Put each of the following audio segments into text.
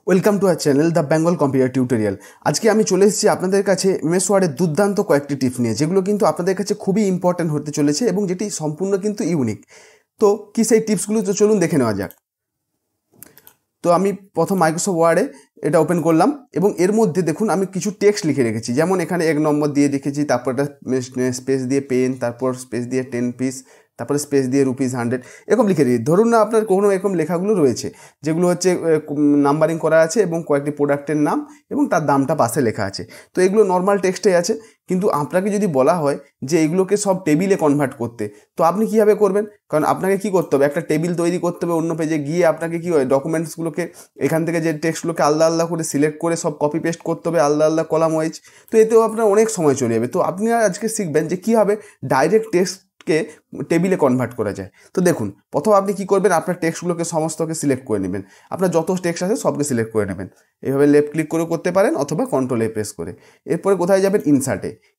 Welcome to our channel the Bengal computer tutorial. আজকে আমি চলে এসেছি আপনাদের কাছে এমএস ওয়ার্ডের দুর্দান্ত কয়েকটি টিপস নিয়ে, যেগুলো কিন্তু আপনাদের কাছে খুবই ইম্পর্ট্যান্ট হতে চলেছে এবং যেটি সম্পূর্ণ কিন্তু ইউনিক। তো কি সেই টিপসগুলো, তো চলুন দেখে নেওয়া যাক। তো আমি প্রথম মাইক্রোসফট ওয়ার্ডে এটা ওপেন করলাম এবং এর মধ্যে দেখুন আমি কিছু টেক্সট লিখে রেখেছি। যেমন এখানে 1 নম্বর দিয়ে রেখেছি, তারপর একটা স্পেস দিয়ে পেন, তারপর স্পেস দিয়ে 10 পিস, তারপরে স্পেস দিয়ে ₹100 এরকম লিখে দিই। ধরুন না আপনার কোনো এরকম লেখাগুলো রয়েছে যেগুলো হচ্ছে নাম্বারিং করা আছে এবং কয়েকটি প্রোডাক্টের নাম এবং তার দামটা পাশে লেখা আছে। তো এগুলো নর্মাল টেক্সটে আছে, কিন্তু আপনাকে যদি বলা হয় যে এইগুলোকে সব টেবিলে কনভার্ট করতে, তো আপনি কীভাবে করবেন? কারণ আপনাকে কী করতে হবে, একটা টেবিল তৈরি করতে হবে। অন্য পেজে গিয়ে আপনাকে কী হয়, ডকুমেন্টসগুলোকে এখান থেকে যে টেক্সটগুলোকে আলাদা আলাদা করে সিলেক্ট করে সব কপি পেস্ট করতে হবে আলাদা আলাদা কলাম ওয়াইজ। তো এতেও আপনার অনেক সময় চলে যাবে। তো আপনি আজকে শিখবেন যে কীভাবে ডাইরেক্ট টেক্সটকে টেবিলে কনভার্ট করা যায়। তো দেখুন, প্রথম আপনি কী করবেন, আপনার টেক্সটগুলোকে সমস্তকে সিলেক্ট করে নেবেন। আপনার যত টেক্সট আছে সবকে সিলেক্ট করে নেবেন। এইভাবে লেফট ক্লিক করেও করতে পারেন অথবা কন্ট্রোল-A প্রেস করে। এরপরে কোথায় যাবেন?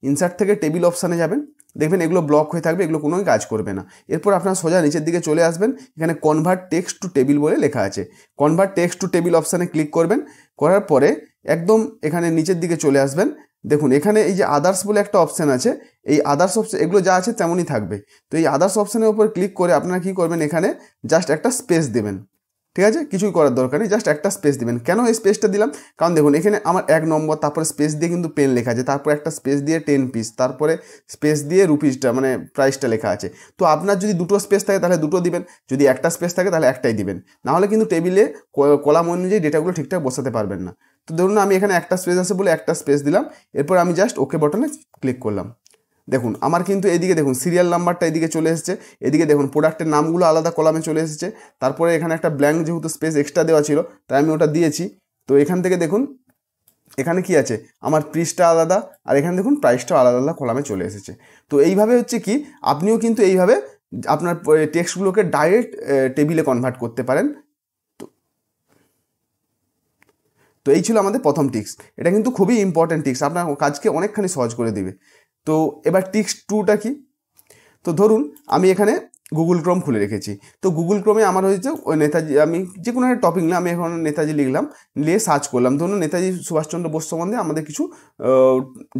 ইনসার্ট থেকে টেবিল অপশানে যাবেন। দেখবেন এগুলো ব্লক হয়ে থাকবে, এগুলো কোনোই কাজ করবে না। এরপর আপনার সোজা নিচের দিকে চলে আসবেন, এখানে কনভার্ট টেক্সট টু টেবিল বলে লেখা আছে। কনভার্ট টেক্সট টু টেবিল অপশানে ক্লিক করবেন। করার পরে একদম এখানে নিচের দিকে চলে আসবেন। দেখুন এখানে এই যে আদার্স বলে একটা অপশান আছে, এই আদার্স অপশান এগুলো যা আছে তেমনই থাকবে। তো এই আদার্স অপশানের উপর ক্লিক করে আপনারা কী করবেন, এখানে জাস্ট একটা স্পেস দেবেন। ঠিক আছে, কিছুই করার দরকার নেই, জাস্ট একটা স্পেস দিবেন। কেন এই স্পেসটা দিলাম? কারণ দেখুন এখানে আমার 1 নম্বর, তারপরে স্পেস দিয়ে কিন্তু পেন লেখা আছে, তারপরে একটা স্পেস দিয়ে 10 পিস, তারপরে স্পেস দিয়ে রুপিসটা মানে প্রাইসটা লেখা আছে। তো আপনার যদি দুটো স্পেস থাকে তাহলে দুটো দিবেন, যদি একটা স্পেস থাকে তাহলে একটাই দিবেন, নাহলে কিন্তু টেবিলে কলাম অনুযায়ী ডেটাগুলো ঠিকঠাক বসাতে পারবেন না। তো ধরুন আমি এখানে একটা স্পেস আছে বলে একটা স্পেস দিলাম। এরপর আমি জাস্ট ওকে বাটনে ক্লিক করলাম। দেখুন আমার কিন্তু এদিকে দেখুন সিরিয়াল নাম্বারটা এদিকে চলে এসেছে, এদিকে দেখুন প্রোডাক্টের নামগুলো আলাদা কলামে চলে এসেছে। তারপরে এখানে একটা ব্ল্যাঙ্ক যেহেতু স্পেস এক্সট্রা দেওয়া ছিল তাই আমি ওটা দিয়েছি। তো এখান থেকে দেখুন এখানে কি আছে, আমার পৃষ্ঠা আলাদা আর এখানে দেখুন প্রাইসটা আলাদা আলাদা কলামে চলে এসেছে। তো এইভাবে হচ্ছে কি আপনিও কিন্তু এইভাবে আপনার টেক্সটগুলোকে ডাইরেক্ট টেবিলে কনভার্ট করতে পারেন। তো এই ছিল আমাদের প্রথম টিক্স। এটা কিন্তু খুবই ইম্পর্ট্যান্ট টিক্স, আপনার কাজকে অনেকখানি সহজ করে দিবে। তো এবার টিক্স 2টা কি? তো ধরুন আমি এখানে গুগল ক্রোম খুলে রেখেছি। তো গুগল ক্রোমে আমার হয়েছে ওই নেতাজি, আমি যে কোনো একটা টপিক না, আমি এখন নেতাজি লিখলাম, নিয়ে সার্চ করলাম। ধরুন নেতাজি সুভাষচন্দ্র বোস সম্বন্ধে আমাদের কিছু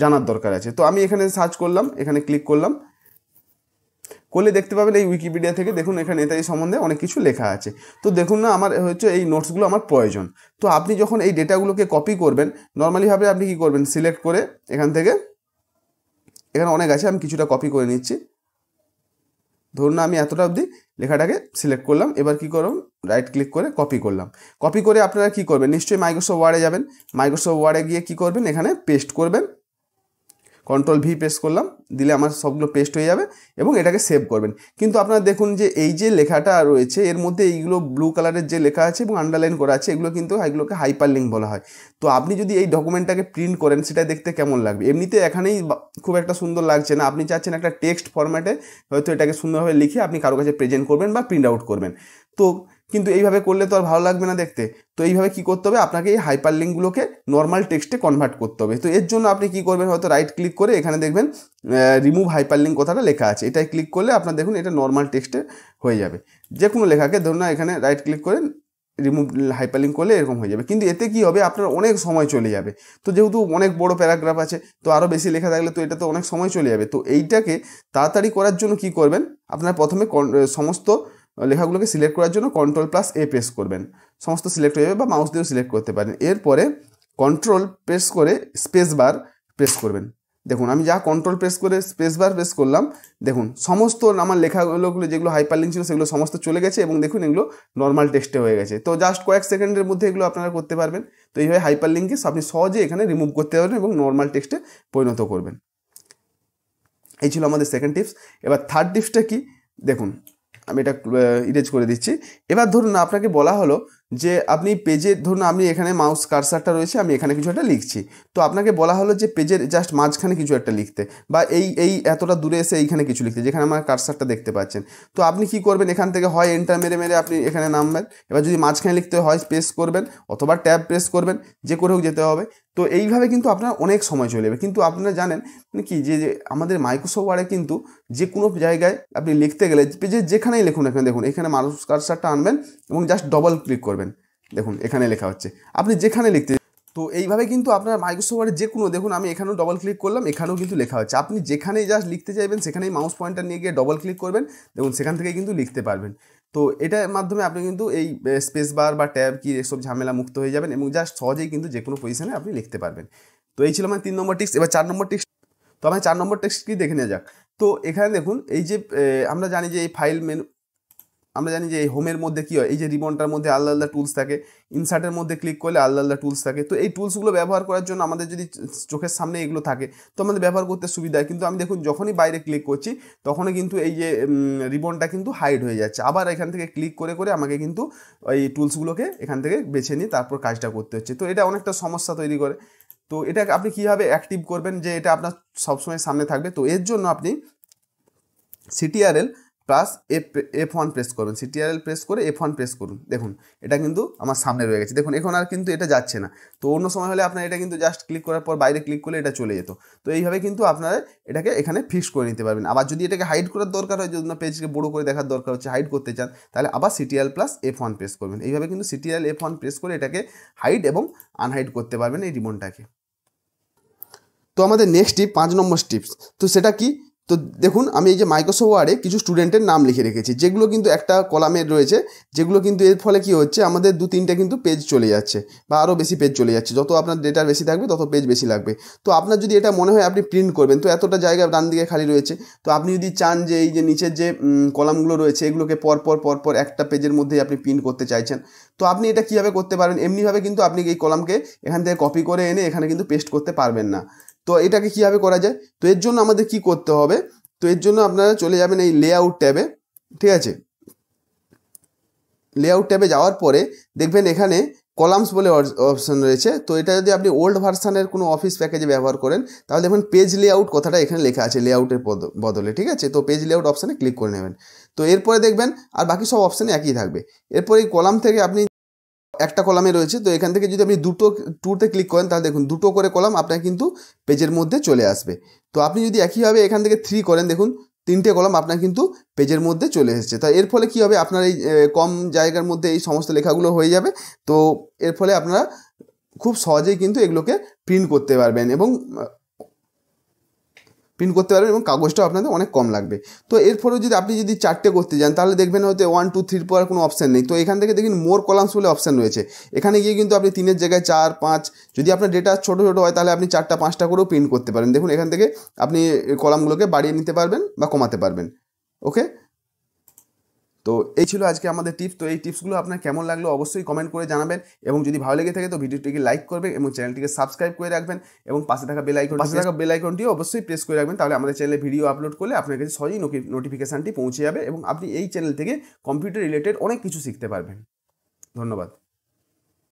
জানার দরকার আছে। তো আমি এখানে সার্চ করলাম, এখানে ক্লিক করলাম, করলে দেখতে পাবেন এই উইকিপিডিয়া থেকে দেখুন এখানে নেতাজি সম্বন্ধে অনেক কিছু লেখা আছে। তো দেখুন না আমার হচ্ছে এই নোটসগুলো আমার প্রয়োজন। তো আপনি যখন এই ডেটাগুলোকে কপি করবেন, নর্মালিভাবে আপনি কী করবেন, সিলেক্ট করে এখান থেকে, এখানে অনেক আছে, আমি কিছুটা কপি করে নিচ্ছি। ধরুন না আমি এতটা অবধি লেখাটাকে সিলেক্ট করলাম। এবার কী করলাম, রাইট ক্লিক করে কপি করলাম। কপি করে আপনারা কী করবেন, নিশ্চয়ই মাইক্রোসফট ওয়ার্ডে যাবেন। মাইক্রোসফট ওয়ার্ডে গিয়ে কী করবেন, এখানে পেস্ট করবেন। কন্ট্রোল-V প্রেস করলাম, দিলে আমার সবগুলো পেস্ট হয়ে যাবে এবং এটাকে সেভ করবেন। কিন্তু আপনারা দেখুন যে এই যে লেখাটা রয়েছে এর মধ্যে এইগুলো ব্লু কালারের যে লেখা আছে এবং আন্ডারলাইন করা আছে, এগুলো কিন্তু এগুলোকে হাইপারলিঙ্ক বলা হয়। তো আপনি যদি এই ডকুমেন্টটাকে প্রিন্ট করেন সেটা দেখতে কেমন লাগবে? এমনিতে এখানেই খুব একটা সুন্দর লাগছে না, আপনি চাচ্ছেন একটা টেক্সট ফরম্যাটে হয়তো এটাকে সুন্দরভাবে লিখে আপনি কারো কাছে প্রেজেন্ট করবেন বা প্রিন্ট আউট করবেন। তো কিন্তু এইভাবে করলে তো আর ভালো লাগবে না দেখতে। তো এইভাবে কী করতে হবে, আপনাকে এই হাইপারলিঙ্কগুলোকে নর্মাল টেক্সটে কনভার্ট করতে হবে। তো এর জন্য আপনি কী করবেন, হয়তো রাইট ক্লিক করে এখানে দেখবেন রিমুভ হাইপারলিঙ্ক কথাটা লেখা আছে, এটাই ক্লিক করলে আপনার দেখুন এটা নর্মাল টেক্সটে হয়ে যাবে। যে কোনো লেখাকে ধরুন না এখানে রাইট ক্লিক করে রিমুভ হাইপারলিঙ্ক করলে এরকম হয়ে যাবে। কিন্তু এতে কী হবে, আপনার অনেক সময় চলে যাবে। তো যেহেতু অনেক বড় প্যারাগ্রাফ আছে, তো আরও বেশি লেখা থাকলে তো এটা তো অনেক সময় চলে যাবে। তো এইটাকে তাড়াতাড়ি করার জন্য কী করবেন, আপনার প্রথমে সমস্ত লেখাগুলোকে সিলেক্ট করার জন্য কন্ট্রোল+A প্রেস করবেন, সমস্ত সিলেক্ট হয়ে যাবে, বা মাউস দিয়েও সিলেক্ট করতে পারেন। এরপরে কন্ট্রোল প্রেস করে স্পেস বার প্রেস করবেন। দেখুন আমি যা কন্ট্রোল প্রেস করে স্পেস বার প্রেস করলাম, দেখুন সমস্ত আমার লেখাগুলো যেগুলো হাইপারলিঙ্ক ছিল সেগুলো সমস্ত চলে গেছে এবং দেখুন এগুলো নর্মাল টেক্সটে হয়ে গেছে। তো জাস্ট কয়েক সেকেন্ডের মধ্যে এগুলো আপনারা করতে পারবেন। তো এইভাবে হাইপারলিঙ্ককে আপনি সহজে এখানে রিমুভ করতে পারবেন এবং নর্মাল টেক্সটে পরিণত করবেন। এই ছিল আমাদের সেকেন্ড টিপস। এবার থার্ড টিপসটা কি দেখুন, আমি এটা ইরেজ করে দিচ্ছি। এবার ধরুন আপনাকে বলা হলো যে আপনি পেজে, ধরুন আপনি এখানে মাউস কার্সারটা রয়েছে, আমি এখানে কিছু একটা লিখছি। তো আপনাকে বলা হলো যে পেজের জাস্ট মাঝখানে কিছু একটা লিখতে, বা এই এতটা দূরে এসে এইখানে কিছু লিখতে, যেখানে আমার কার্সারটা দেখতে পাচ্ছেন। তো আপনি কি করবেন, এখান থেকে হয় এন্টার মেরে মেরে আপনি এখানে নামবেন। এবার যদি মাঝখানে লিখতে হয় প্রেস করবেন অথবা ট্যাব প্রেস করবেন, যে করে হোক যেতে হবে। তো এইভাবে কিন্তু আপনার অনেক সময় চলে যাবে। কিন্তু আপনারা জানেন কি যে আমাদের মাইক্রোসফট ওয়ার্ডে কিন্তু যে কোনো জায়গায় আপনি লিখতে গেলে পেজে যেখানেই লিখুন এখানে দেখুন এখানে মাউস কার্সারটা আনবেন এবং জাস্ট ডবল ক্লিক করবেন। দেখুন এখানে লেখা হচ্ছে, আপনি যেখানে লিখতে, তো এইভাবে কিন্তু আপনার মাইক্রোসফট ওয়ার্ডে যে কোনো, দেখুন আমি এখানেও ডবল ক্লিক করলাম, এখানেও কিন্তু লেখা হচ্ছে, আপনি যেখানেই জাস্ট লিখতে চাইবেন সেখানেই মাউস পয়েন্টার নিয়ে গিয়ে ডবল ক্লিক করবেন, দেখুন সেখান থেকে কিন্তু লিখতে পারবেন। তো এটার মাধ্যমে আপনি কিন্তু এই স্পেস বার বা ট্যাব কি এসব ঝামেলা মুক্ত হয়ে যাবেন এবং জাস্ট সহজেই কিন্তু যে কোনো পজিশনে আপনি লিখতে পারবেন। তো এই ছিল আমার 3 নম্বর টিপস। এবার 4 নম্বর টিপস, তো আমার 4 নম্বর টিপস কি দেখে নেওয়া যাক। তো এখানে দেখুন এই যে আমরা জানি যে এই ফাইল মেনু, আমরা জানি যে এই হোমের মধ্যে কী হয়, এই যে রিবনটার মধ্যে আলাদা আলাদা টুলস থাকে, ইনসার্টের মধ্যে ক্লিক করলে আলাদা আলাদা টুলস থাকে। তো এই টুলসগুলো ব্যবহার করার জন্য আমাদের যদি চোখের সামনে এগুলো থাকে তো আমাদের ব্যবহার করতে সুবিধা হয়, কিন্তু আমি দেখুন যখনই বাইরে ক্লিক করছি তখনই কিন্তু এই যে রিবনটা কিন্তু হাইড হয়ে যাচ্ছে, আবার এখান থেকে ক্লিক করে করে আমাকে কিন্তু এই টুলসগুলোকে এখান থেকে বেছে নিয়ে তারপর কাজটা করতে হচ্ছে। তো এটা অনেকটা সমস্যা তৈরি করে। তো এটা আপনি কীভাবে অ্যাক্টিভ করবেন যে এটা আপনার সবসময় সামনে থাকবে? তো এর জন্য আপনি CTRL প্লাস F1 প্রেস করবেন, CTRL প্রেস করে F1 প্রেস করুন, দেখুন এটা কিন্তু আমার সামনে রয়ে গেছে, দেখুন এখন আর কিন্তু এটা যাচ্ছে না। তো অন্য সময় হলে আপনার এটা কিন্তু জাস্ট ক্লিক করার পর বাইরে ক্লিক করলে এটা চলে যেত। তো এইভাবে কিন্তু আপনারা এটাকে এখানে ফিক্স করে নিতে পারবেন। আবার যদি এটাকে হাইড করার দরকার হয়, যদি পেজকে বড়ো করে দেখার দরকার হচ্ছে, হাইড করতে চান, তাহলে আবার CTRL প্লাস F1 প্রেস করবেন। এইভাবে কিন্তু CTRL F1 প্রেস করে এটাকে হাইড এবং আনহাইড করতে পারবেন এই রিবনটাকে। তো আমাদের নেক্সট টিপ 5 নম্বর টিপস, তো সেটা কি? তো দেখুন আমি এই যে মাইক্রোসফট ওয়ার্ডে কিছু স্টুডেন্টের নাম লিখে রেখেছি, যেগুলো কিন্তু একটা কলামে রয়েছে, যেগুলো কিন্তু এর ফলে কি হচ্ছে আমাদের 2-3টে কিন্তু পেজ চলে যাচ্ছে বা আরও বেশি পেজ চলে যাচ্ছে। যত আপনার ডেটা বেশি থাকবে তত পেজ বেশি লাগবে। তো আপনার যদি এটা মনে হয় আপনি প্রিন্ট করবেন, তো এতটা জায়গা ডান দিকে খালি রয়েছে, তো আপনি যদি চান যে এই যে নিচের যে কলামগুলো রয়েছে এগুলোকে পরপর একটা পেজের মধ্যেই আপনি প্রিন্ট করতে চাইছেন, তো আপনি এটা কীভাবে করতে পারবেন? এমনিভাবে কিন্তু আপনি এই কলামকে এখান থেকে কপি করে এনে এখানে কিন্তু পেস্ট করতে পারবেন না। তো এটাকে কীভাবে করা যায়? তো এর জন্য আমাদের কি করতে হবে? তো এর জন্য আপনারা চলে যাবেন এই লেআউট ট্যাবে, ঠিক আছে? লেআউট ট্যাবে যাওয়ার পরে দেখবেন এখানে কলামস বলে অপশান রয়েছে। তো এটা যদি আপনি ওল্ড ভার্সানের কোনো অফিস প্যাকেজে ব্যবহার করেন তাহলে দেখবেন পেজ লেআউট কথাটা এখানে লেখা আছে লেআউটের বদলে, ঠিক আছে? তো পেজ লেআউট অপশানে ক্লিক করে নেবেন। তো এরপরে দেখবেন আর বাকি সব অপশানে একই থাকবে। এরপর এই কলাম থেকে আপনি একটা কলামে রয়েছে, তো এখান থেকে যদি আপনি টুতে ক্লিক করেন তাহলে দেখুন 2টো করে কলাম আপনার কিন্তু পেজের মধ্যে চলে আসবে। তো আপনি যদি একইভাবে এখান থেকে 3 করেন, দেখুন 3টে কলাম আপনার কিন্তু পেজের মধ্যে চলে এসেছে। তা এর ফলে কী হবে, আপনার এই কম জায়গার মধ্যে এই সমস্ত লেখাগুলো হয়ে যাবে। তো এর ফলে আপনারা খুব সহজেই কিন্তু এগুলোকে প্রিন্ট করতে পারবেন এবং কাগজটাও আপনাদের অনেক কম লাগবে। তো এরপরেও যদি আপনি যদি 4টে করতে যান তাহলে দেখবেন হয়তো 1 2 3 পর কোনো অপশান নেই। তো এখান থেকে দেখুন মোর কলামস বলে অপশান রয়েছে, এখানে গিয়ে কিন্তু আপনি 3-এর জায়গায় 4 5, যদি আপনার ডেটা ছোটো হয় তাহলে আপনি 4টা 5টা করেও প্রিন্ট করতে পারেন। দেখুন এখান থেকে আপনি কলামগুলোকে বাড়িয়ে নিতে পারবেন বা কমাতে পারবেন। ওকে, তো এই ছিল আজকে আমাদের টিপস। তো এই টিপসগুলো আপনার কেমন লাগলো অবশ্যই কমেন্ট করে জানাবেন, এবং যদি ভালো লেগে থাকে তো ভিডিওটিকে লাইক করবেন এবং চ্যানেলটিকে সাবস্ক্রাইব করে রাখবেন, এবং পাশে থাকা বেল আইকনটিও অবশ্যই প্রেস করে রাখবেন। তাহলে আমাদের চ্যানেলে ভিডিও আপলোড করলে আপনার কাছে সহজেই নোটিফিকেশানটি পৌঁছে যাবে এবং আপনি এই চ্যানেল থেকে কম্পিউটার রিলেটেড অনেক কিছু শিখতে পারবেন। ধন্যবাদ।